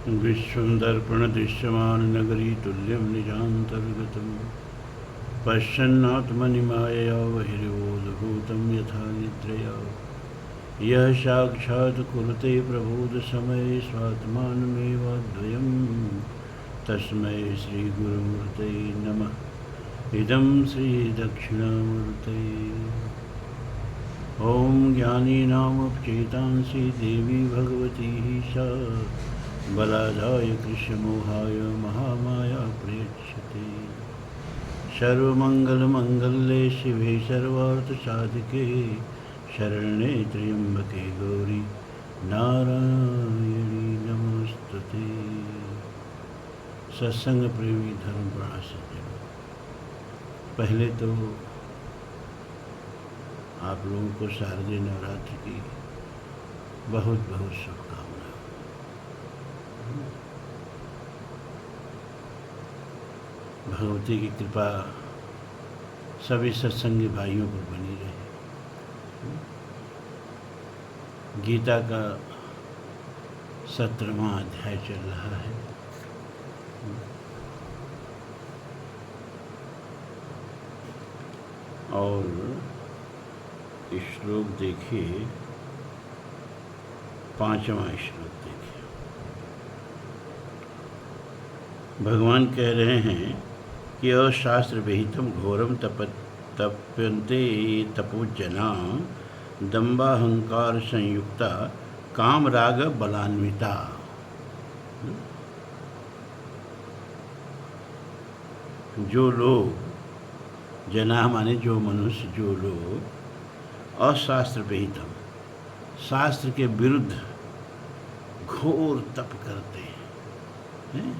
विश्वं दर्पणदृश्यमाननगरी तुल्यं निजान्तर्गतं पश्यन्नात्मनिमायया बहिर्बोधभूतं यथा निद्रया यः साक्षात् कुरुते प्रबोधसमये स्वात्मानमेवाद्वयं तस्मै श्रीगुरुमूर्तये नमः। इदं श्रीदक्षिणामूर्तये। ॐ ज्ञानीनामुपचेतांसि देवी भगवती सा बलाधाय कृष्णमोहाय महामाया प्रयच्छते। सर्वमङ्गलमङ्गल्ये शिवे सर्वार्थसाधिके शरण्ये त्र्यम्बके गौरी नारायणी नमोस्तुते। सत्संग प्रेमी धर्म सज्जनों, पहले तो आप लोगों को शारदीय नवरात्र की बहुत बहुत शुभकामनाएं। भगवती की कृपा सभी सत्संगी भाइयों पर बनी रहे। गीता का 17वां अध्याय चल रहा है। और श्लोक देखिए, 5वां श्लोक देखिए। भगवान कह रहे हैं कि अशास्त्र विहितम घोरम तप्यन्ते तपोजना दम्बाहंकार संयुक्ता काम राग बलान्विता। जो लोग, जना माने जो मनुष्य, जो लोग अशास्त्र विहितम, शास्त्र के विरुद्ध घोर तप करते हैं।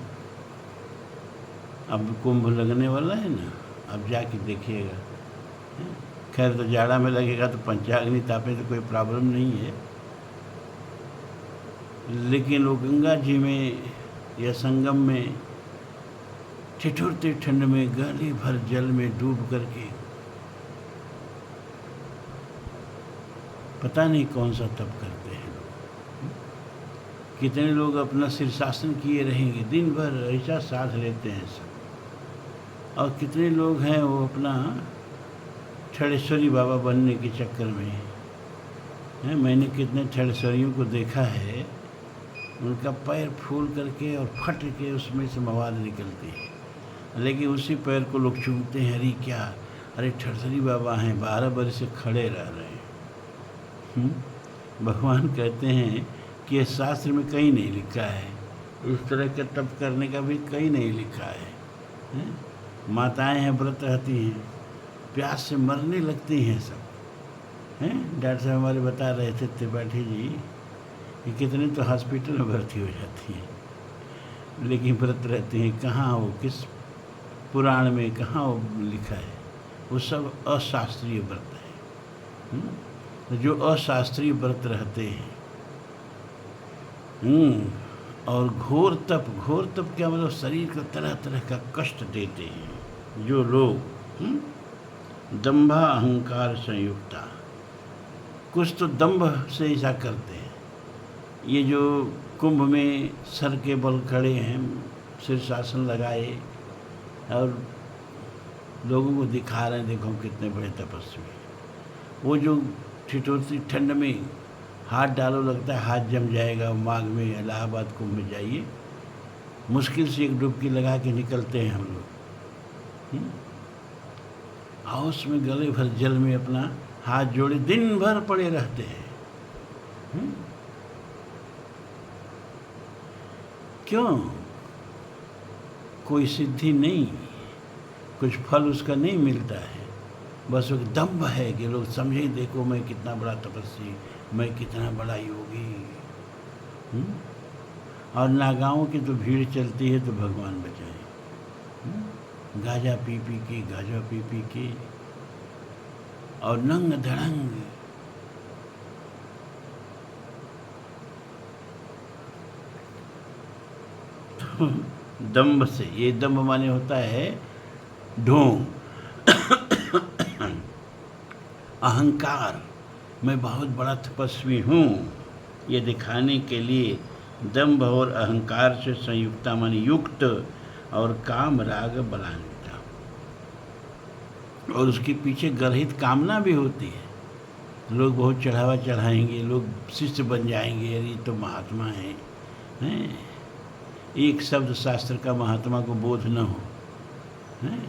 अब कुंभ लगने वाला है ना, अब जाके देखिएगा। खैर तो जाड़ा में लगेगा तो पंचाग्नि तापे तो कोई प्रॉब्लम नहीं है, लेकिन वो गंगा जी में या संगम में ठिठुरते ठंड में गले भर जल में डूब करके पता नहीं कौन सा तप करते हैं लोग। कितने लोग अपना शीर्षासन किए रहेंगे, दिन भर ऐसा साथ लेते हैं सब। और कितने लोग हैं वो अपना छड़ेश्वरी बाबा बनने के चक्कर में हैं। मैंने कितने छड़ेश्वरियों को देखा है, उनका पैर फूल करके और फट के उसमें से मवाद निकलती है, लेकिन उसी पैर को लोग चूमते हैं। अरे क्या, अरे छड़ेश्वरी बाबा हैं, 12 बरस से खड़े रह रहे हैं। भगवान कहते हैं कि ये शास्त्र में कहीं नहीं लिखा है, इस तरह के तप करने का भी कहीं नहीं लिखा है। माताएं हैं, व्रत रहती हैं, प्यास से मरने लगती हैं सब हैं। डॉक्टर साहब हमारे बता रहे थे त्रिपाठी जी कि कितने तो हॉस्पिटल में भर्ती हो जाती हैं, लेकिन व्रत रहती हैं। कहाँ वो, किस पुराण में कहाँ वो लिखा है? वो सब अशास्त्रीय व्रत है। तो जो अशास्त्रीय व्रत रहते हैं और घोर तप क्या मतलब, शरीर को तरह तरह का कष्ट देते हैं जो लोग दंभा अहंकार संयुक्ता। कुछ तो दंभ से ऐसा करते हैं। ये जो कुंभ में सर के बल खड़े हैं, शीर्षासन लगाए और लोगों को दिखा रहे हैं, देखो कितने बड़े तपस्वी। वो जो ठिठुरती ठंड में हाथ डालो, लगता है हाथ जम जाएगा। माघ में इलाहाबाद कुंभ में जाइए, मुश्किल से एक डुबकी लगा के निकलते हैं हम लोग। हाउस में गले भर जल में अपना हाथ जोड़े दिन भर पड़े रहते हैं। क्यों? कोई सिद्धि नहीं, कुछ फल उसका नहीं मिलता है। बस एक दम्भ है कि लोग समझें, देखो मैं कितना बड़ा तपस्वी, मैं कितना बड़ा योगी। और नागाओं की तो भीड़ चलती है तो भगवान बचाए। गाजा पी के और नंग धड़ंग तो दम्भ से, ये दम्भ माने होता है ढोंग, अहंकार। मैं बहुत बड़ा तपस्वी हूँ, ये दिखाने के लिए दंभ और अहंकार से संयुक्ता मानी युक्त, और काम राग बलान्विता, और उसके पीछे गर्हित कामना भी होती है। लोग बहुत चढ़ावा चढ़ाएंगे, लोग शिष्य बन जाएंगे, अरे तो महात्मा हैं। एक शब्द शास्त्र का महात्मा को बोध न हो, हैं?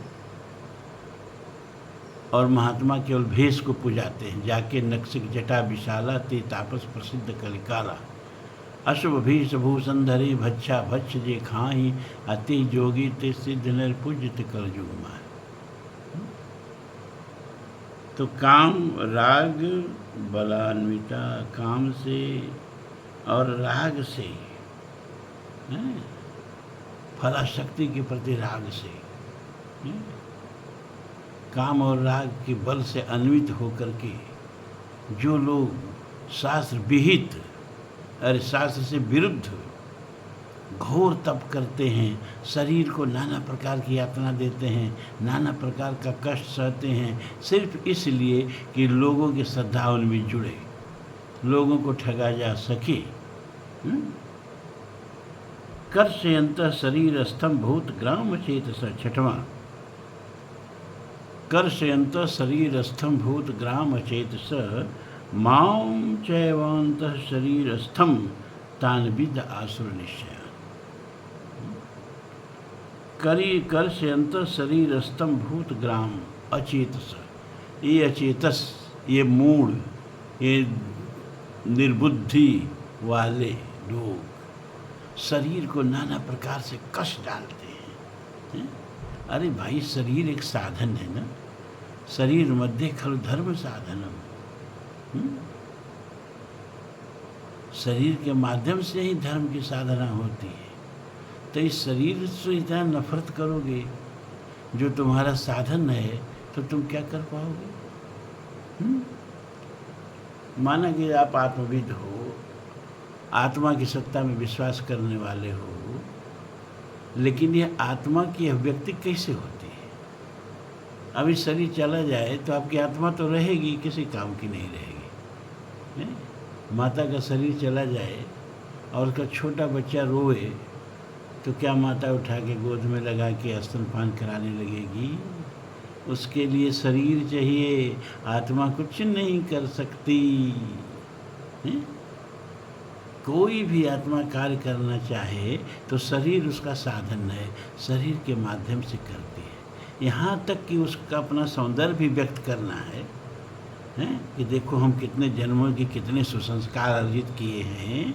और महात्मा केवल भेष को पुजाते हैं। जाके नक्सिक जटा विशाला ते तापस प्रसिद्ध कलिकाला, अशुभ भीष भूषण धरे भच्छा भक्ष जे खाई, अति जोगी ते सिद्ध निर्पूज्य कल युग माय। तो काम राग बलान्विता, काम से और राग से, फलाशक्ति के प्रति राग से, काम और राग के बल से अन्वित होकर के जो लोग शास्त्र विहित, अरे शास्त्र से विरुद्ध घोर तप करते हैं, शरीर को नाना प्रकार की यातना देते हैं, नाना प्रकार का कष्ट सहते हैं, सिर्फ इसलिए कि लोगों की श्रद्धा उनमें जुड़े, लोगों को ठगा जा सके। कर्षयंत शरीर स्थम भूत ग्राम चेतस, छठवां, कर्षयंत शरीर स्थम भूत ग्राम चेतस, मां चैवांत शरीर स्थम तान विद आसुर निश्चय। कर्षयंत शरीर स्थम भूत ग्राम अचेतस, ये अचेतस, ये मूढ़, ये निर्बुद्धि वाले लोग शरीर को नाना प्रकार से कष्ट डालते हैं। अरे भाई, शरीर एक साधन है ना, शरीर मध्ये खलु धर्म साधनम। शरीर के माध्यम से ही धर्म की साधना होती है। तो इस शरीर से इतना नफरत करोगे जो तुम्हारा साधन है, तो तुम क्या कर पाओगे? माना कि आप आत्मविद हो, आत्मा की सत्ता में विश्वास करने वाले हो, लेकिन यह आत्मा की अभिव्यक्ति कैसे होती है? अभी शरीर चला जाए तो आपकी आत्मा तो रहेगी, किसी काम की नहीं रहेगी। माता का शरीर चला जाए और उसका छोटा बच्चा रोए तो क्या माता उठा के गोद में लगा के स्तनपान कराने लगेगी? उसके लिए शरीर चाहिए, आत्मा कुछ नहीं कर सकती। कोई भी आत्मा कार्य करना चाहे तो शरीर उसका साधन है, शरीर के माध्यम से करती है। यहाँ तक कि उसका अपना सौंदर्य भी व्यक्त करना है, कि देखो हम कितने जन्मों के कितने सुसंस्कार अर्जित किए हैं,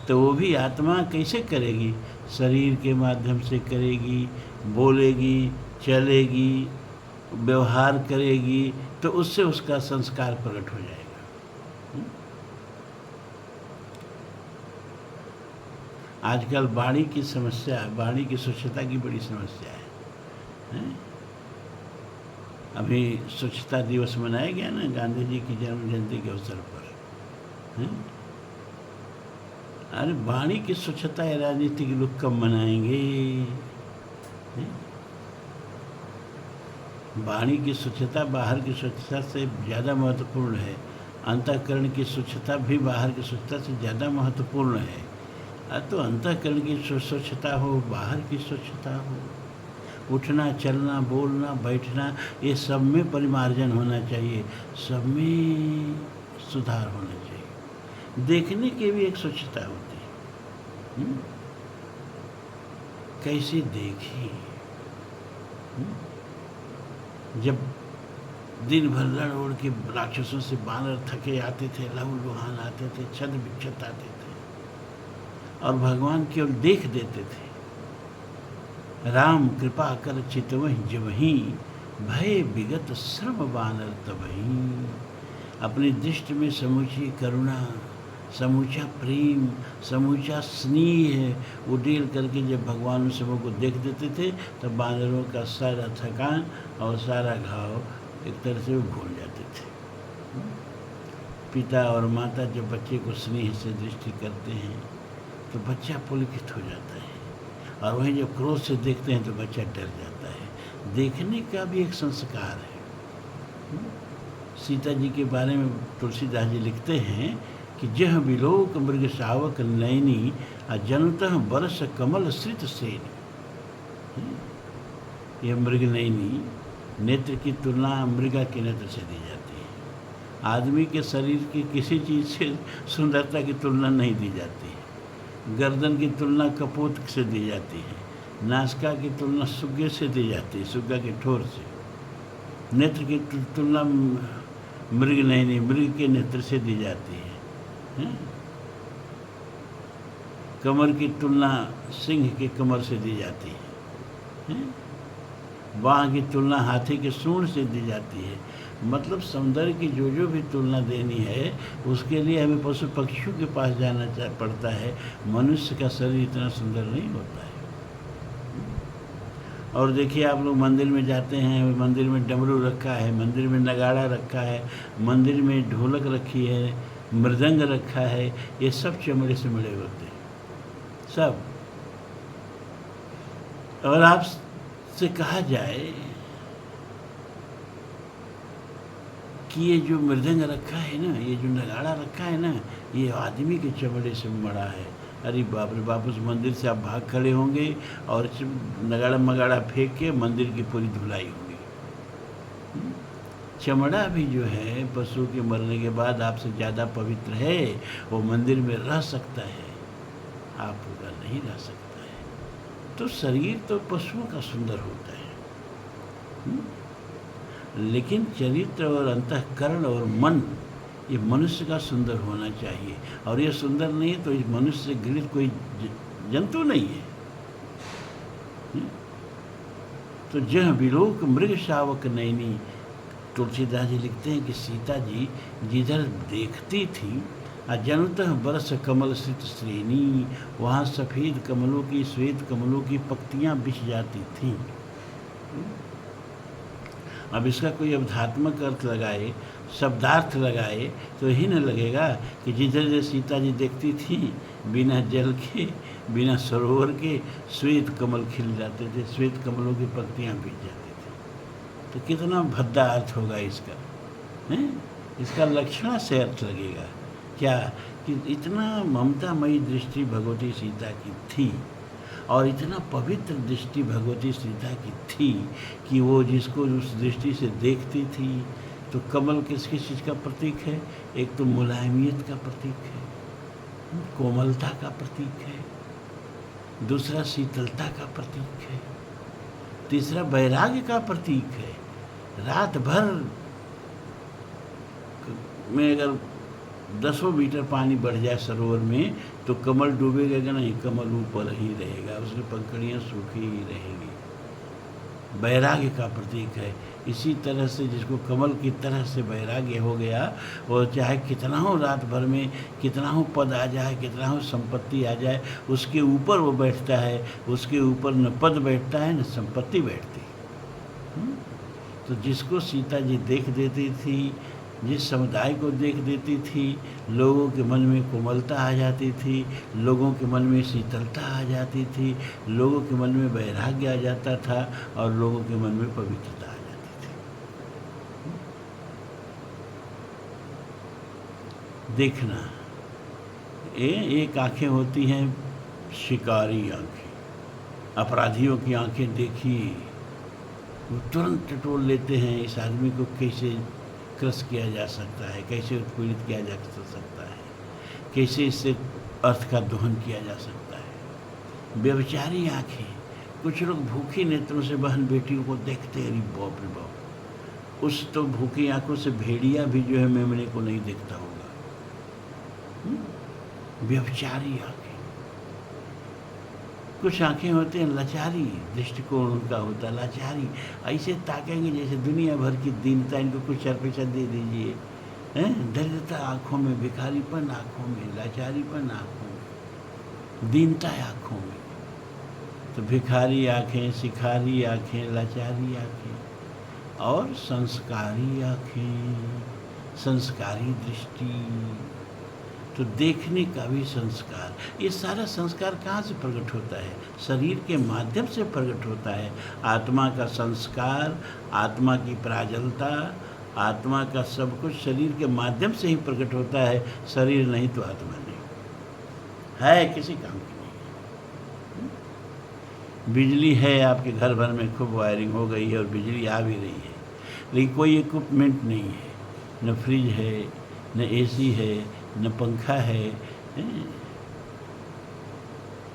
तो वो भी आत्मा कैसे करेगी? शरीर के माध्यम से करेगी, बोलेगी, चलेगी, व्यवहार करेगी, तो उससे उसका संस्कार प्रकट हो जाएगा। आजकल वाणी की समस्या, वाणी की स्वच्छता की बड़ी समस्या है। अभी स्वच्छता दिवस मनाया गया ना, गांधी जी की जन्म जयंती के अवसर पर। अरे वाणी की स्वच्छता है, राजनीतिक लोग कब मनाएंगे? वाणी की स्वच्छता बाहर की स्वच्छता से ज़्यादा महत्वपूर्ण है। अंतःकरण की स्वच्छता भी बाहर की स्वच्छता से ज़्यादा महत्वपूर्ण है। तो अंतःकरण की स्वच्छता हो, बाहर की स्वच्छता हो, उठना, चलना, बोलना, बैठना, ये सब में परिमार्जन होना चाहिए, सब में सुधार होना चाहिए। देखने की भी एक स्वच्छता होती है। कैसे देखें? जब दिन भर लड़ उड़ के राक्षसों से बानर थके आते थे, लहू लुहान आते थे, छद विक्षत आते थे, और भगवान केवल देख देते थे। राम कृपा कर चितवहि जबहि, भय विगत श्रम बानर तबहि। अपनी दृष्टि में समूची करुणा, समूचा प्रेम, समूचा स्नेह उड़ेल करके जब भगवान उस सबों को देख देते थे, तब बानरों का सारा थकान और सारा घाव एक तरह से वो भूल जाते थे। पिता और माता जब बच्चे को स्नेह से दृष्टि करते हैं तो बच्चा पुलकित हो जाता है, और वहीं जब क्रोध से देखते हैं तो बच्चा डर जाता है। देखने का भी एक संस्कार है। सीता जी के बारे में तुलसीदास जी लिखते हैं कि जह विलोक मृग शावक नयनी, अजंतः बरस कमल श्रित सेन। यह मृग नयनी नेत्र की तुलना मृगा के नेत्र से दी जाती है। आदमी के शरीर की किसी चीज़ से सुंदरता की तुलना नहीं दी जाती है। गर्दन की तुलना कपोत से दी जाती है, नासिका की तुलना सुग्गे से दी जाती है, सुग्गा के ठोर से। नेत्र की तुलना मृग नयनी मृग के नेत्र से दी जाती है। कमर की तुलना सिंह के कमर से दी जाती है। बाँह की तुलना हाथी के सूंड से दी जाती है। मतलब सौंदर्य की जो भी तुलना देनी है उसके लिए हमें पशु पक्षियों के पास जाना पड़ता है। मनुष्य का शरीर इतना सुंदर नहीं होता है। और देखिए, आप लोग मंदिर में जाते हैं, मंदिर में डमरू रखा है, मंदिर में नगाड़ा रखा है, मंदिर में ढोलक रखी है, मृदंग रखा है, ये सब चमड़े से मिले होते हैं सब। और आपसे कहा जाए कि ये जो मृदंग रखा है ना, ये जो नगाड़ा रखा है ना, ये आदमी के चमड़े से मड़ा है। अरे बाप रे बाप, उस मंदिर से आप भाग खड़े होंगे और नगाड़ा मगाड़ा फेंक के मंदिर की पूरी धुलाई होगी। चमड़ा भी जो है पशु के मरने के बाद आपसे ज़्यादा पवित्र है। वो मंदिर में रह सकता है, आप पूरा नहीं रह सकता है। तो शरीर तो पशुओं का सुंदर होता है, लेकिन चरित्र और अंतःकरण और मन ये मनुष्य का सुंदर होना चाहिए। और ये सुंदर नहीं है तो इस मनुष्य से घृणित कोई जंतु नहीं है। तो जह विलोक मृग शावक नयनी, तुलसीदास जी लिखते हैं कि सीता जी जिधर देखती थी अजंतः बरस कमल श्रित श्रेणी, वहाँ सफ़ेद कमलों की श्वेत कमलों की पक्तियाँ बिछ जाती थीं। अब इसका कोई अवधात्मक अर्थ लगाए, शब्दार्थ लगाए तो ही न लगेगा कि जिधर सीता जी देखती थी बिना जल के, बिना सरोवर के श्वेत कमल खिल जाते थे, श्वेत कमलों की पत्तियाँ बिछ जाती थी। तो कितना भद्दा अर्थ होगा इसका, हैं? इसका लक्षणा से अर्थ लगेगा क्या कि इतना ममतामयी दृष्टि भगवती सीता की थी और इतना पवित्र दृष्टि भगवती सीता की थी कि वो जिसको उस दृष्टि से देखती थी तो कमल किस किस चीज़ का प्रतीक है? एक तो मुलायमियत का प्रतीक है, कोमलता का प्रतीक है, दूसरा शीतलता का प्रतीक है, तीसरा वैराग्य का प्रतीक है। रात भर में अगर 10 मीटर पानी बढ़ जाए सरोवर में तो कमल डूबेगा नहीं, कमल ऊपर ही रहेगा, उसकी पंखुड़ियाँ सूखी ही रहेंगी। वैराग्य का प्रतीक है। इसी तरह से जिसको कमल की तरह से वैराग्य हो गया, वो चाहे कितना हो रात भर में कितना हो पद आ जाए, कितना हो संपत्ति आ जाए, उसके ऊपर वो बैठता है। उसके ऊपर न पद बैठता है न संपत्ति बैठती। तो जिसको सीता जी देख देती थी, जिस समुदाय को देख देती थी, लोगों के मन में कोमलता आ जाती थी, लोगों के मन में शीतलता आ जाती थी, लोगों के मन में वैराग्य आ जाता था और लोगों के मन में पवित्रता आ जाती थी। देखना, एक आंखें होती हैं शिकारी आंखें, अपराधियों की आंखें देखी, वो तुरंत टटोल लेते हैं इस आदमी को कैसे क्रस किया जा सकता है, कैसे उत्पीड़ित किया जा सकता है, कैसे इससे अर्थ का दोहन किया जा सकता है। व्यभिचारी आँखें, कुछ लोग भूखी नेत्रों से बहन बेटियों को देखते हैं, बाप रे बाप, उस तो भूखी आँखों से भेड़िया भी जो है मेमने को नहीं देखता होगा। व्यभिचारी आँखें। कुछ आँखें होते हैं लाचारी, दृष्टिकोण उनका होता है लाचारी, ऐसे ताकेंगे जैसे दुनिया भर की दीनता, इनको कुछ 4 पैसा दे दीजिए। दरिद्रता आँखों में, भिखारीपन आँखों में, लाचारीपन आँखों में, दीनता आँखों में। तो भिखारी आँखें, शिखारी आँखें, लाचारी आँखें और संस्कारी आँखें, संस्कारी दृष्टि। तो देखने का भी संस्कार, ये सारा संस्कार कहाँ से प्रकट होता है? शरीर के माध्यम से प्रकट होता है। आत्मा का संस्कार, आत्मा की प्राजलता, आत्मा का सब कुछ शरीर के माध्यम से ही प्रकट होता है। शरीर नहीं तो आत्मा नहीं है किसी काम की। बिजली है आपके घर भर में, खूब वायरिंग हो गई है और बिजली आ भी रही है, लेकिन कोई इक्विपमेंट नहीं है, न फ्रिज है, न एसी है, न पंखा है,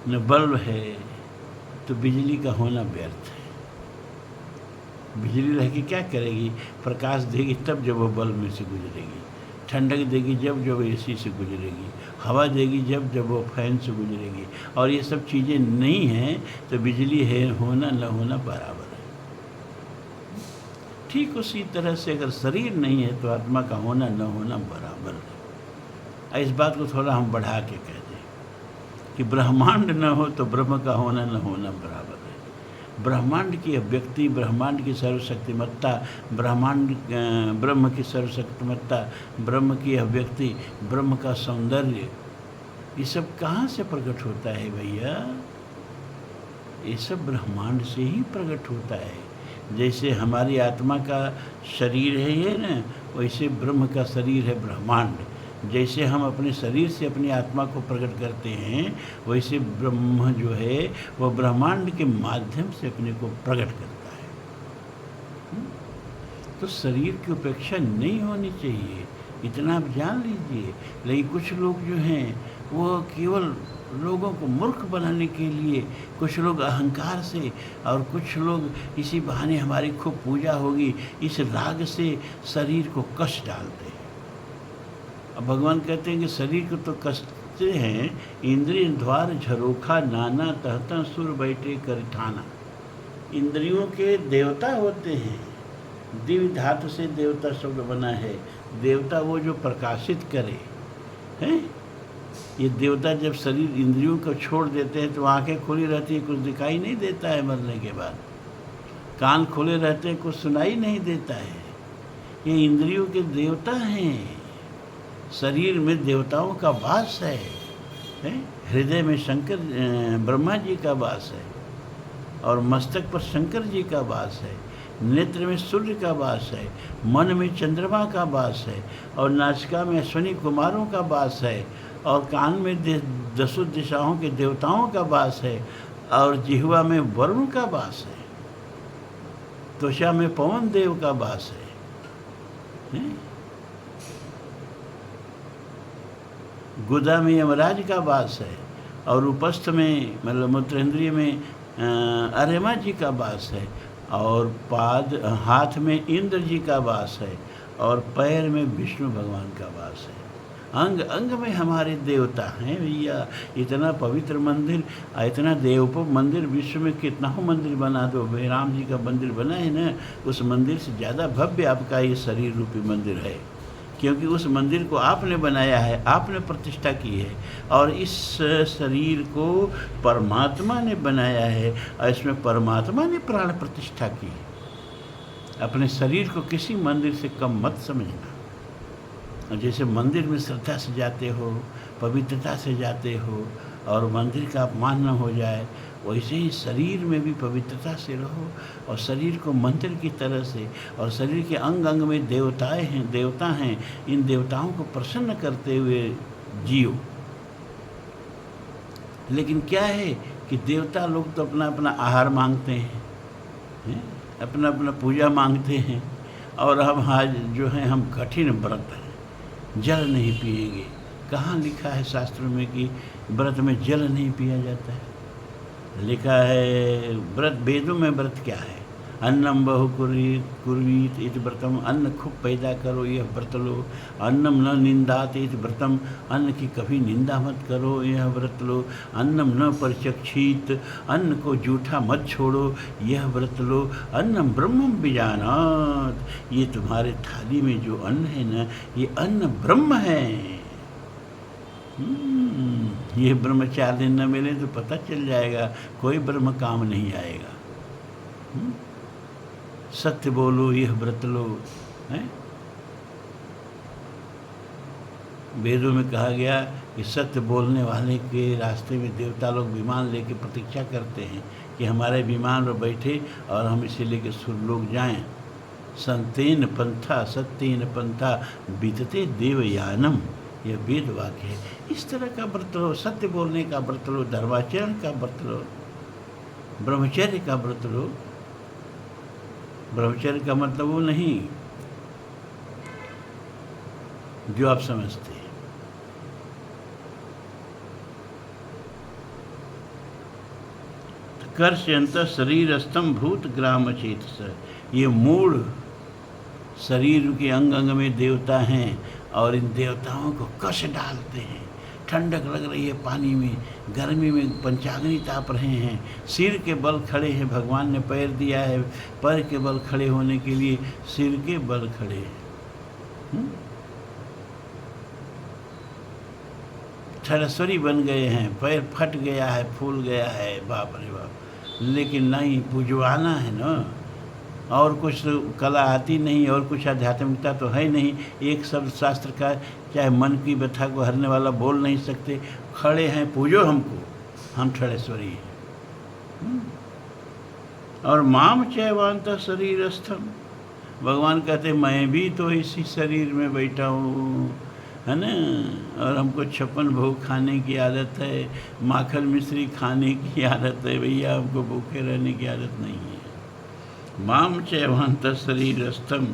न बल्ब है, तो बिजली का होना व्यर्थ है। बिजली रह के क्या करेगी? प्रकाश देगी तब जब वो बल्ब में से गुजरेगी, ठंडक देगी जब जब एसी से गुजरेगी, हवा देगी जब जब वो फैन से गुजरेगी, और ये सब चीज़ें नहीं हैं तो बिजली है होना न होना बराबर है। ठीक उसी तरह से अगर शरीर नहीं है तो आत्मा का होना न होना बराबर है। इस बात को थोड़ा हम बढ़ा के कह दें कि ब्रह्मांड न हो तो ब्रह्म का होना न होना बराबर है। ब्रह्मांड की अभिव्यक्ति, ब्रह्मांड की सर्वशक्तिमत्ता, ब्रह्म की सर्वशक्तिमत्ता, ब्रह्म की अभिव्यक्ति, ब्रह्म का सौंदर्य, ये सब कहाँ से प्रकट होता है भैया? ये सब ब्रह्मांड से ही प्रकट होता है। जैसे हमारी आत्मा का शरीर है ये ना, वैसे ब्रह्म का शरीर है ब्रह्मांड। जैसे हम अपने शरीर से अपनी आत्मा को प्रकट करते हैं, वैसे ब्रह्म जो है वह ब्रह्मांड के माध्यम से अपने को प्रकट करता है। तो शरीर की उपेक्षा नहीं होनी चाहिए, इतना आप जान लीजिए। लेकिन कुछ लोग जो हैं वो केवल लोगों को मूर्ख बनाने के लिए, कुछ लोग अहंकार से, और कुछ लोग इसी बहाने हमारी खूब पूजा होगी, इस राग से शरीर को कष्ट डालते हैं। अब भगवान कहते हैं कि शरीर को तो कसते हैं, इंद्रिय द्वार झरोखा नाना तहता सुर बैठे कर ठाना। इंद्रियों के देवता होते हैं, दिव्य धातु से देवता शब्द बना है। देवता वो जो प्रकाशित करे हैं। ये देवता जब शरीर इंद्रियों को छोड़ देते हैं तो आंखें खुली रहती है, कुछ दिखाई नहीं देता है मरने के बाद। कान खुले रहते हैं, कुछ सुनाई नहीं देता है। ये इंद्रियों के देवता हैं। शरीर में देवताओं का वास है, हृदय में शंकर ब्रह्मा जी का वास है, और मस्तक पर शंकर जी का वास है, नेत्र में सूर्य का वास है, मन में चंद्रमा का वास है, और नासिका में अश्विनी कुमारों का वास है, और कान में दसों दिशाओं के देवताओं का वास है, और जिह्वा में वरुण का वास है, त्वचा में पवन देव का वास है, गुदा में यमराज का वास है, और उपस्थ में मतलब मूत्रेंद्रिय में अरेमा जी का वास है, और हाथ में इंद्र जी का वास है, और पैर में विष्णु भगवान का वास है। अंग अंग में हमारे देवता हैं भैया। इतना पवित्र मंदिर, इतना देवोपम मंदिर, विश्व में कितना हो मंदिर बना दो, राम जी का मंदिर बना है ना, उस मंदिर से ज़्यादा भव्य आपका ये शरीर रूपी मंदिर है, क्योंकि उस मंदिर को आपने बनाया है, आपने प्रतिष्ठा की है, और इस शरीर को परमात्मा ने बनाया है, और इसमें परमात्मा ने प्राण प्रतिष्ठा की है। अपने शरीर को किसी मंदिर से कम मत समझना। जैसे मंदिर में श्रद्धा से जाते हो, पवित्रता से जाते हो, और मंदिर का अपमान न हो जाए, वैसे ही शरीर में भी पवित्रता से रहो, और शरीर को मंदिर की तरह से, और शरीर के अंग अंग में देवता हैं, इन देवताओं को प्रसन्न करते हुए जियो। लेकिन क्या है कि देवता लोग तो अपना अपना आहार मांगते हैं, अपना अपना पूजा मांगते हैं, और हम आज जो है हम कठिन व्रत हैं, जल नहीं पिएंगे। कहाँ लिखा है शास्त्रों में कि व्रत में जल नहीं पिया जाता है? लिखा है व्रत, वेदों में व्रत क्या है? अन्नम बहु कुर्वीत इति व्रतम, अन्न खूब पैदा करो यह व्रत लो। अन्नम न निंदात इति व्रतम, अन्न की कभी निंदा मत करो यह व्रत लो। अन्नम न परिचक्षित, अन्न को जूठा मत छोड़ो यह व्रत लो। अन्नम ब्रह्मम बीजानात, ये तुम्हारे थाली में जो अन्न है ना, ये अन्न ब्रह्म है। ये ब्रह्म 4 दिन न मिले तो पता चल जाएगा, कोई ब्रह्म काम नहीं आएगा। सत्य बोलो यह व्रत लो, है? वेदों में कहा गया कि सत्य बोलने वाले के रास्ते में देवता लोग विमान लेके प्रतीक्षा करते हैं कि हमारे विमान पर बैठे और हम इसे लेके सुरलोक जाएं। संतेन पंथा सत्येन पंथा बीतते देवयानम, यह वेद वाक्य है। इस तरह का व्रत लो, सत्य बोलने का व्रत लो, धर्माचरण का व्रत लो, ब्रह्मचर्य का व्रत लो। ब्रह्मचर्य का मतलब वो नहीं जो आप समझते हैं। कर्ष्यंत शरीरस्थम भूत ग्राम चेतस, ये मूढ़ शरीर के अंग अंग में देवता हैं और इन देवताओं को कष्ट डालते हैं। ठंडक लग रही है पानी में, गर्मी में पंचाग्नि ताप रहे हैं, सिर के बल खड़े हैं, भगवान ने पैर दिया है, पैर के बल खड़े होने के लिए सिर के बल खड़े हैं। छड़ेश्वरी बन गए हैं, पैर फट गया है, फूल गया है, बाप रे बाप। लेकिन नहीं, पूजवाना है ना, और कुछ कला आती नहीं, और कुछ आध्यात्मिकता तो है नहीं। एक शब्द शास्त्र का, चाहे मन की व्यथा को हरने वाला बोल नहीं सकते। खड़े हैं, पूजो हमको, हम छड़ेश्वरी हैं। और माम चैवांत शरीरस्थम, भगवान कहते मैं भी तो इसी शरीर में बैठा हूँ, है ना, और हमको 56 भोग खाने की आदत है, माखन मिश्री खाने की आदत है भैया, हमको भूखे रहने की आदत नहीं है। माम चैवांत शरीरस्थम,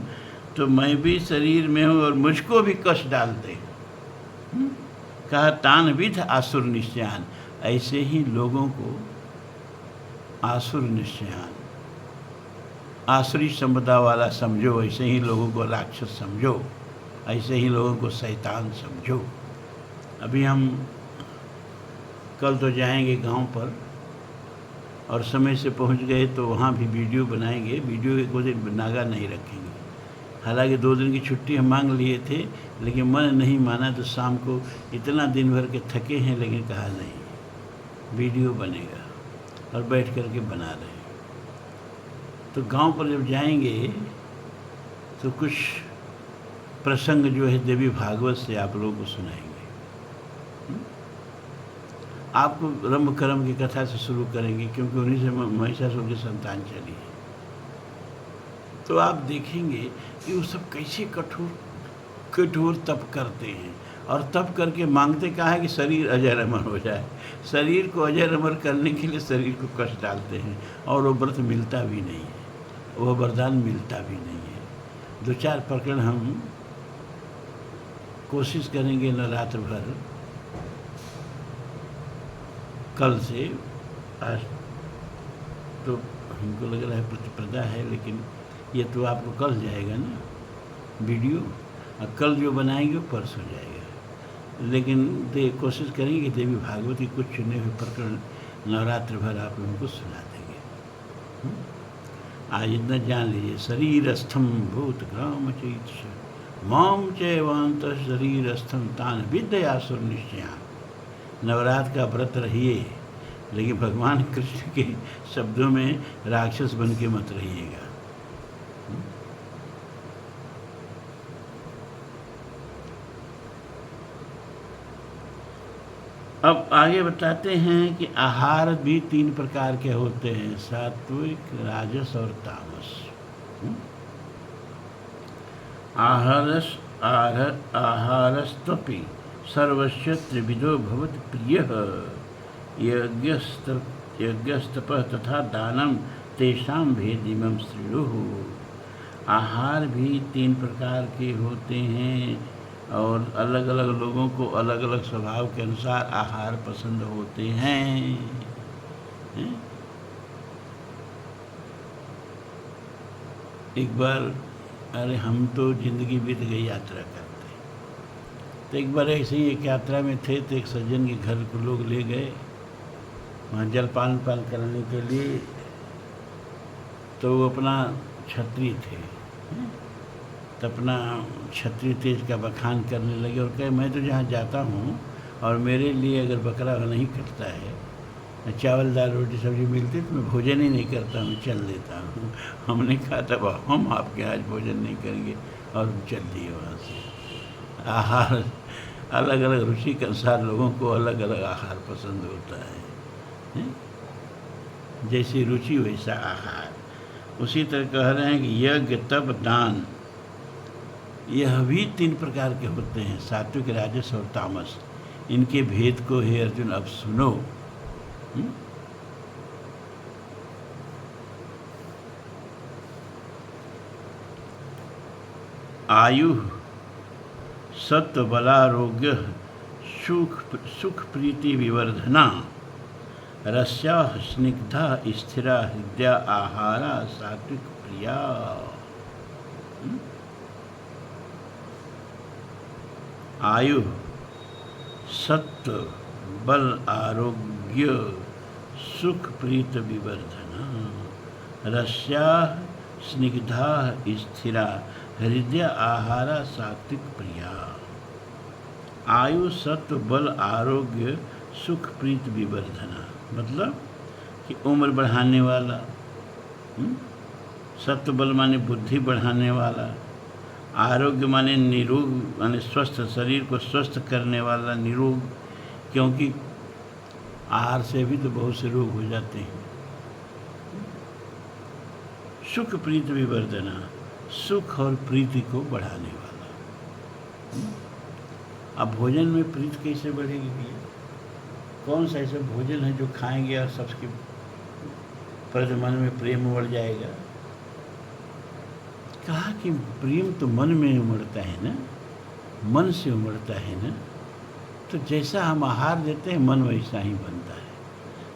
तो मैं भी शरीर में हूँ और मुझको भी कष्ट डालते। कहा तान विध आसुर निश्चयान, ऐसे ही लोगों को आसुर निश्चयान, आसुरी संपदा वाला समझो, ऐसे ही लोगों को राक्षस समझो, ऐसे ही लोगों को शैतान समझो। अभी हम कल तो जाएंगे गांव पर, और समय से पहुंच गए तो वहाँ भी वीडियो बनाएंगे। वीडियो के कोई दिन नागा नहीं रखेंगे। हालांकि 2 दिन की छुट्टी हम मांग लिए थे, लेकिन मन नहीं माना, तो शाम को इतना दिन भर के थके हैं, लेकिन कहा नहीं, वीडियो बनेगा, और बैठ कर के बना रहे हैं। तो गांव पर जब जाएंगे तो कुछ प्रसंग जो है देवी भागवत से आप लोगों को सुनाएंगे। आपको रंभ कर्म की कथा से शुरू करेंगे, क्योंकि उन्हीं से महिषासुर की संतान चली है। तो आप देखेंगे कि वो सब कैसे कठोर तप करते हैं, और तप करके मांगते क्या है कि शरीर अजर अमर हो जाए। शरीर को अजर अमर करने के लिए शरीर को कष्ट डालते हैं, और वो व्रत मिलता भी नहीं है, वो वरदान मिलता भी नहीं है। 2-4 प्रकरण हम कोशिश करेंगे न रात भर, कल से। आज तो हमको लग रहा है प्रतिप्रदा है, लेकिन ये तो आपको कल जाएगा ना वीडियो, और कल जो बनाएंगे वो परसों जाएगा। लेकिन कोशिश करेंगे कि देवी भागवत की कुछ चुने हुए प्रकरण नवरात्र भर आप लोगों को सुना देंगे। आज इतना जान लीजिए, शरीरस्थम भूत ग्राम चैत्य माम चैवांत शरीरस्थम तान विद्यासुर निश्चयान। नवरात्र का व्रत रहिए, लेकिन भगवान कृष्ण के शब्दों में राक्षस बन के मत रहिएगा। अब आगे बताते हैं कि आहार भी 3 प्रकार के होते हैं, सात्विक, राजस और तामस। आहारस्त्वपि सर्वस्य त्रिविधो भवति प्रियः, यज्ञस्तपः तथा दानम तेषां भेदिमं श्रीणुः। आहार भी 3 प्रकार के होते हैं, और अलग अलग लोगों को अलग अलग स्वभाव के अनुसार आहार पसंद होते हैं। एक बार, अरे हम तो ज़िंदगी बीत गई यात्रा करते, तो एक बार ऐसे ही एक यात्रा में थे, तो एक सज्जन के घर को लोग ले गए वहाँ जलपान पान करने के लिए। तो वो अपना क्षत्रिय थे, तो अपना क्षत्रिय तेज का बखान करने लगे, और कहे मैं तो जहाँ जाता हूँ और मेरे लिए अगर बकरा नहीं कटता है, चावल दाल रोटी सब्जी मिलती तो मैं भोजन ही नहीं करता, मैं चल देता हूँ। हमने कहा तब हम आपके आज भोजन नहीं करेंगे, और हम चल दिए वहाँ से। आहार अलग अलग रुचि के अनुसार लोगों को अलग अलग आहार पसंद होता है। जैसी रुचि वैसा आहार। उसी तरह कह रहे हैं कि यज्ञ तप दान, यह भी 3 प्रकार के होते हैं, सात्विक, राजस और तामस। इनके भेद को हे अर्जुन अब सुनो। आयु सत्व बलारोग्य सुख सुख प्रीति विवर्धना रस्या स्निग्धा स्थिरा हृदय आहारा सात्विक प्रिया। आयु सत्व बल आरोग्य सुख प्रीत विवर्धना रस्या स्निग्धा स्थिरा हृदय आहारा सात्विक प्रिया। आयु सत्व बल आरोग्य सुख प्रीत विवर्धना मतलब कि उम्र बढ़ाने वाला, सत्व बल माने बुद्धि बढ़ाने वाला, आरोग्य माने निरोग माने स्वस्थ, शरीर को स्वस्थ करने वाला निरोग, क्योंकि आहार से भी तो बहुत से रोग हो जाते हैं। सुख प्रीत विवर्धना सुख और प्रीति को बढ़ाने वाला। अब भोजन में प्रीति कैसे बढ़ेगी भैया? कौन सा ऐसा भोजन है जो खाएंगे और सबके प्रति मन में प्रेम उमड़ जाएगा? कहा कि प्रेम तो मन में उमड़ता है ना, मन से उमड़ता है ना। तो जैसा हम आहार देते हैं मन वैसा ही बनता है।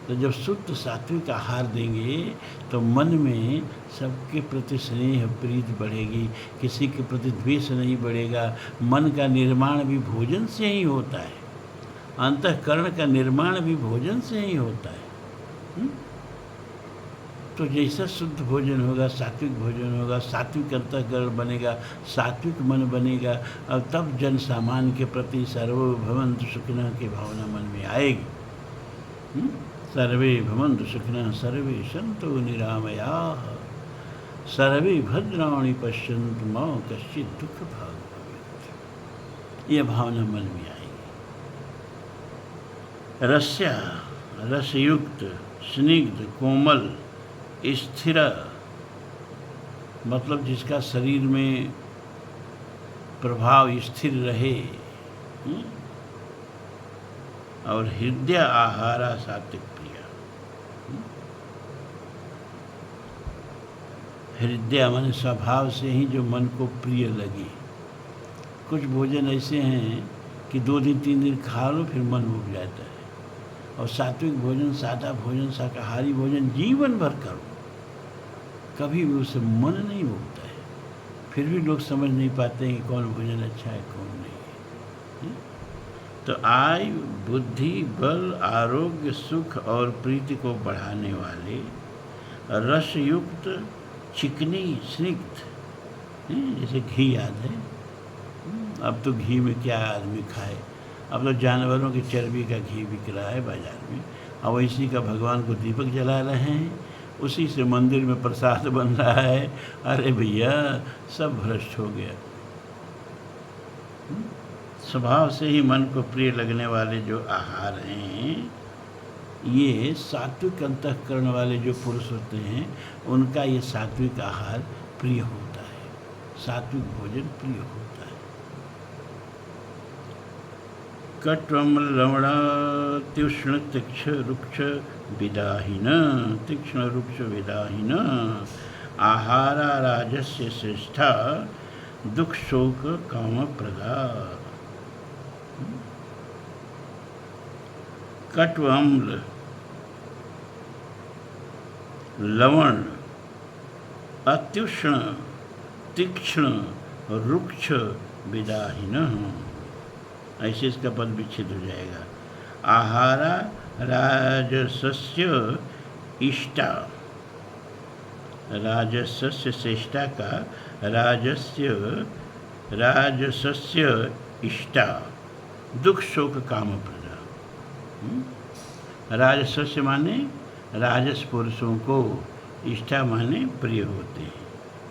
तो जब शुद्ध सात्विक आहार देंगे तो मन में सबके प्रति स्नेह प्रीति बढ़ेगी, किसी के प्रति द्वेष नहीं बढ़ेगा। मन का निर्माण भी भोजन से ही होता है, अंतःकरण का निर्माण भी भोजन से ही होता है। तो जैसा शुद्ध भोजन होगा, सात्विक भोजन होगा, सात्विक अंतःकरण बनेगा, सात्विक मन बनेगा, और तब जन सामान्य के प्रति सर्वे भवन्तु सुखिनः की भावना मन में आएगी। सर्वे भवन्तु सुखिनः सर्वे सन्तु निरामयाः सर्वे भद्राणि पश्यन्तु मा कश्चित् दुःख भाग् भवेत्। यह भावना मन में आएगी। रस्या रसयुक्त स्निग्ध कोमल स्थिर मतलब जिसका शरीर में प्रभाव स्थिर रहे, और हृदय आहारा सात्विक प्रिया। हृदय मन स्वभाव से ही जो मन को प्रिय लगे। कुछ भोजन ऐसे हैं कि 2 दिन 3 दिन खा लो फिर मन उब जाता है, और सात्विक भोजन, सादा भोजन, शाकाहारी भोजन जीवन भर करो, कभी भी उससे मन नहीं उबता है। फिर भी लोग समझ नहीं पाते हैं कि कौन भोजन अच्छा है कौन नहीं है। तो आयु बुद्धि बल आरोग्य सुख और प्रीति को बढ़ाने वाले रसयुक्त चिकनी स्निग्ध, जैसे घी याद है। अब तो घी में क्या आदमी खाए, अब तो जानवरों की चर्बी का घी बिक रहा है बाजार में, और इसी का भगवान को दीपक जला रहे हैं, उसी से मंदिर में प्रसाद बन रहा है। अरे भैया सब भ्रष्ट हो गया। स्वभाव से ही मन को प्रिय लगने वाले जो आहार हैं, ये सात्विक अंतःकरण वाले जो पुरुष होते हैं उनका ये सात्विक आहार प्रिय होता है, सात्विक भोजन प्रिय होता है। कट्वम लवण तीक्ष्ण तीक्ष रुक्ष विदाहीन तीक्ष्ण रुक्ष विदाहीन आहारा राजस्य श्रेष्ठा दुख शोक काम प्रदा। कट्व अम्ल लवण अत्युष्ण तीक्ष्ण रुक्ष विदाहीन, ऐसे इसका पद विच्छेद हो जाएगा। आहारा राजसस्य इष्टा, राजसस्य श्रेष्ठा का राजसस्य इष्टा दुख शोक काम प्रदा। राजसस्य माने राजस पुरुषों को, इष्टा माने प्रिय होते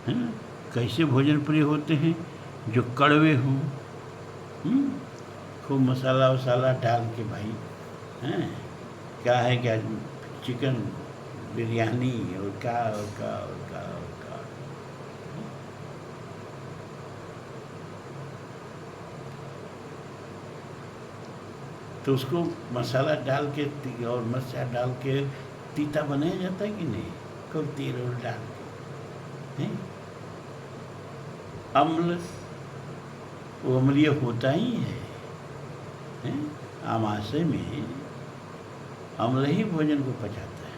हैं। कैसे भोजन प्रिय होते हैं? जो कड़वे हों, खूब मसाला वसाला डाल के भाई, हैं क्या है क्या चिकन बिरयानी और का तो उसको मसाला डाल के और मिर्चा डाल के तीता बनाया जाता है कि नहीं? खूब तेल और डाल के। अम्ल वो अम्लीय होता ही हैं? आमाशय में अम्ल ही भोजन को पचाता है।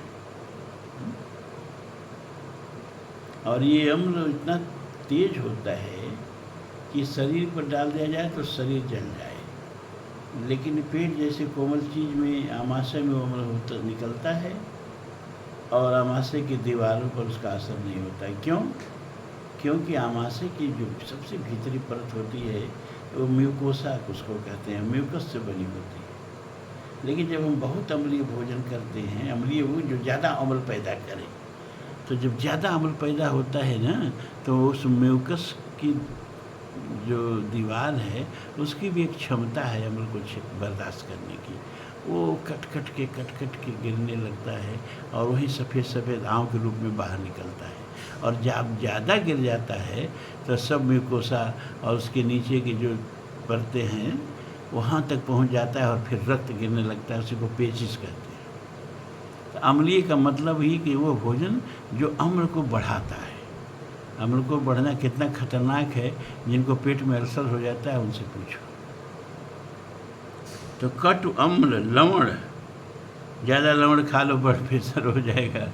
और ये अम्ल इतना तेज होता है कि शरीर पर डाल दिया जाए तो शरीर जल जाए, लेकिन पेट जैसे कोमल चीज़ में आमाशय में अम्ल होता निकलता है और आमाशय की दीवारों पर उसका असर नहीं होता है। क्यों? क्योंकि आमाशय की जो सबसे भीतरी परत होती है वो म्यूकोसा उसको कहते हैं, म्यूकस से बनी होती है। लेकिन जब हम बहुत अम्लीय भोजन करते हैं, अम्लीय वो जो ज़्यादा अम्ल पैदा करे, तो जब ज़्यादा अम्ल पैदा होता है ना, तो उस म्यूकस की जो दीवार है उसकी भी एक क्षमता है अम्ल को बर्दाश्त करने की। वो कट कट के गिरने लगता है और वही सफ़ेद सफ़ेद आँव के रूप में बाहर निकलता है। और जब ज़्यादा गिर जाता है तो सब म्यूकोसा और उसके नीचे की जो परतें हैं वहाँ तक पहुँच जाता है और फिर रक्त गिरने लगता है, उसी को पेचिश कहते हैं। तो अम्लीय का मतलब ही कि वो भोजन जो अम्ल को बढ़ाता है। अम्ल को बढ़ना कितना खतरनाक है, जिनको पेट में अल्सर हो जाता है उनसे पूछो। तो कटु अम्ल लवण, ज़्यादा लवण खा लो ब्लड प्रेशर हो जाएगा।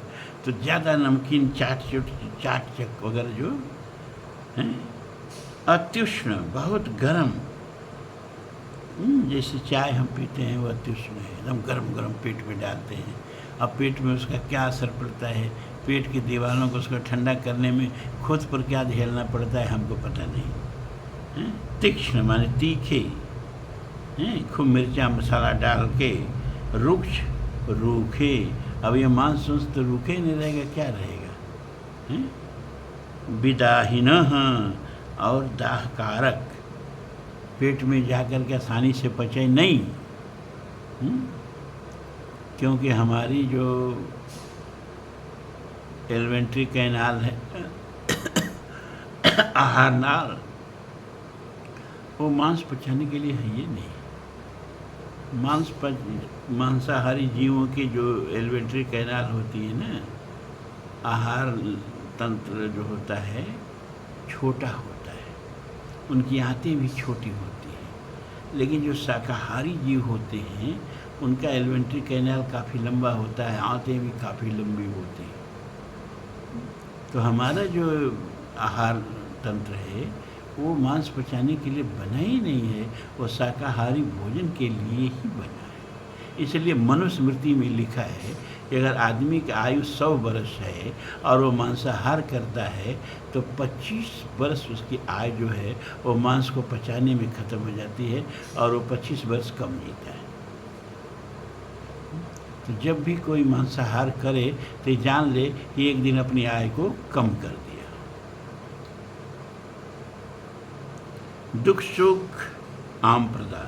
तो ज़्यादा नमकीन चाट चक वगैरह जो हैं, अत्युष्ण बहुत गर्म, जैसे चाय हम पीते हैं वो अत्युष्ण है, एकदम गर्म गर्म पेट में डालते हैं। अब पेट में उसका क्या असर पड़ता है, पेट की दीवारों को उसको ठंडा करने में खुद पर क्या झेलना पड़ता है हमको पता नहीं। तीक्ष्ण माने तीखे, खूब मिर्चा मसाला डाल के, रुक्ष रूखे। अब ये मांस तो रूखे ही नहीं रहेगा, क्या रहेगा? विदाहीन और दाहकारक, पेट में जाकर के आसानी से पचे नहीं। क्योंकि हमारी जो एलिमेंट्री कैनाल है आहार नाल, वो मांस पचाने के लिए है ये नहीं। मांसाहारी जीवों की जो एलिमेंट्री कैनाल होती है ना, आहार तंत्र जो होता है छोटा होता है, उनकी आंतें भी छोटी होती हैं। लेकिन जो शाकाहारी जीव होते हैं उनका एलिमेंट्री कैनाल काफ़ी लंबा होता है, आंतें भी काफ़ी लंबी होती हैं। तो हमारा जो आहार तंत्र है वो मांस पचाने के लिए बना ही नहीं है, वो शाकाहारी भोजन के लिए ही बना है। इसलिए मनुस्मृति में लिखा है कि अगर आदमी की आयु 100 वर्ष है और वो मांसाहार करता है तो 25 वर्ष उसकी आयु जो है वो मांस को पचाने में ख़त्म हो जाती है और वो 25 वर्ष कम जीता है। तो जब भी कोई मांसाहार करे तो जान ले कि एक दिन अपनी आयु को कम कर दिया। दुख सुख आम प्रदा,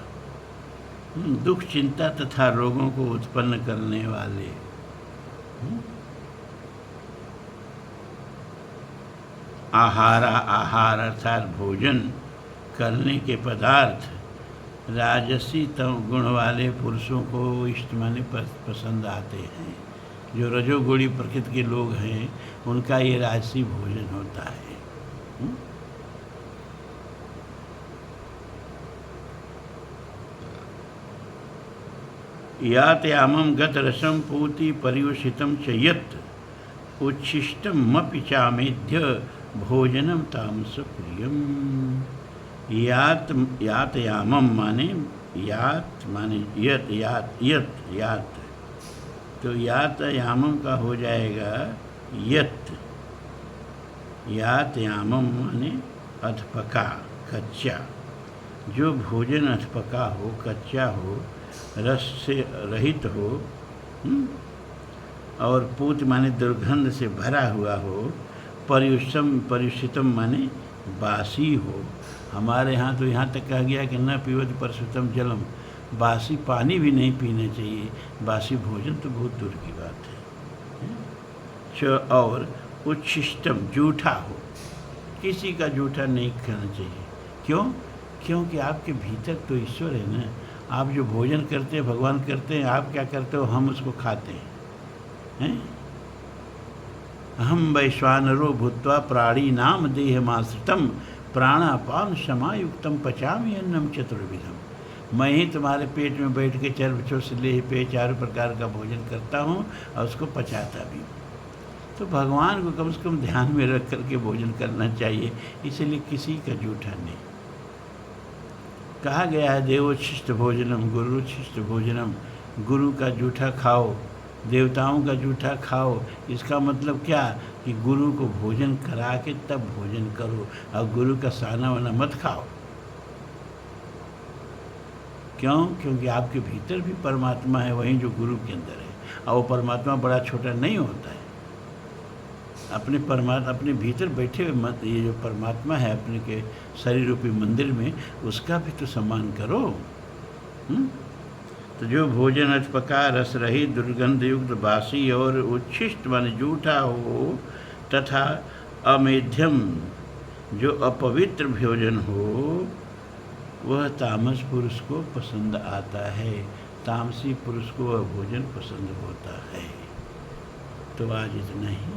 दुख चिंता तथा रोगों को उत्पन्न करने वाले आहार अर्थात भोजन करने के पदार्थ राजसी तम गुण वाले पुरुषों को इष्ट माने पसंद आते हैं। जो रजोगुणी प्रकृति के लोग हैं उनका ये राजसी भोजन होता है। यातयामं गतरसं पूति पर्युषितं च यत् उच्छिष्टमपि चामेध्य भोजनं तामसप्रियम्। यातयामं माने यात माने यत, यात तो यातयामं का हो जाएगा यत। यातयामं माने अधपका कच्चा, जो भोजन अधपका हो, कच्चा हो, रस से रहित हो, और पूत माने दुर्गंध से भरा हुआ हो, पर्युषितम माने बासी हो। हमारे यहाँ तो यहाँ तक कहा गया कि न पीवत परसुतम जलम, बासी पानी भी नहीं पीना चाहिए। बासी भोजन तो बहुत दूर की बात है। और उच्छिष्टम जूठा हो, किसी का जूठा नहीं खाना चाहिए। क्यों? क्योंकि आपके भीतर तो ईश्वर है ना। आप जो भोजन करते हैं भगवान करते हैं, आप क्या करते हो? हम उसको खाते हैं। हम वैश्वानरो भूत्वा प्राणी नाम देहमाश्रितम प्राणापान समायुक्तम पचामी अन्नम चतुर्विधम। मैं ही तुम्हारे पेट में बैठ के चर्वचों से ले पे 4 प्रकार का भोजन करता हूँ और उसको पचाता भी हूँ। तो भगवान को कम से कम ध्यान में रख करके भोजन करना चाहिए, इसलिए किसी का जूठा नहीं। कहा गया है देवोच्छिष्ट भोजनम गुरुच्छिष्ट भोजनम, गुरु का जूठा खाओ, देवताओं का जूठा खाओ। इसका मतलब क्या कि गुरु को भोजन करा के तब भोजन करो, और गुरु का साना वाना मत खाओ। क्यों? क्योंकि आपके भीतर भी परमात्मा है, वहीं जो गुरु के अंदर है, और वो परमात्मा बड़ा छोटा नहीं होता है। अपने भीतर बैठे हुए मत, ये जो परमात्मा है अपने के शरीर रूपी मंदिर में, उसका भी तो सम्मान करो। तो जो भोजन अचपका रस रहित दुर्गंध युक्त बासी और उच्छिष्ट मान जूठा हो, तथा अमेध्यम जो अपवित्र भोजन हो, वह तामस पुरुष को पसंद आता है। तामसी पुरुष को वह भोजन पसंद होता है। तो आज इतना ही।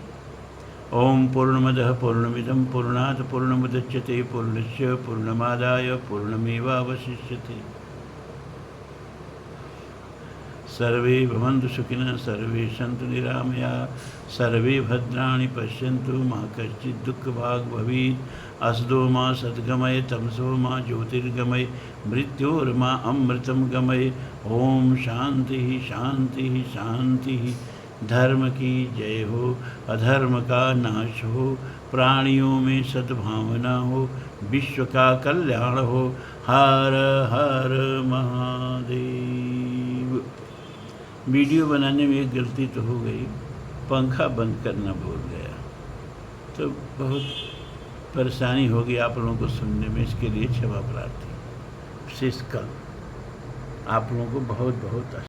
ओम पूर्णमदः पूर्णमिदं पूर्णात् पूर्णमुदच्यते पूर्णस्य पूर्णमादाय पूर्णमेवावशिष्यते। सर्वे भवन्तु सुखिनः, सर्वे सन्तु निरामयाः, सर्वे भद्राणि पश्यन्तु, मा कश्चित् दुःखभाग् भवेत्। असदो मा सद्गमय, तमसो मा ज्योतिर्गमय, मृत्योर्मा अमृतं गमय। ओम शांति शांति शांति। धर्म की जय हो, अधर्म का नाश हो, प्राणियों में सद्भावना हो, विश्व का कल्याण हो। हर हर महादेव। वीडियो बनाने में एक गलती तो हो गई, पंखा बंद करना भूल गया, तो बहुत परेशानी होगी आप लोगों को सुनने में। इसके लिए क्षमा प्रार्थी। विशेष कल आप लोगों को बहुत बहुत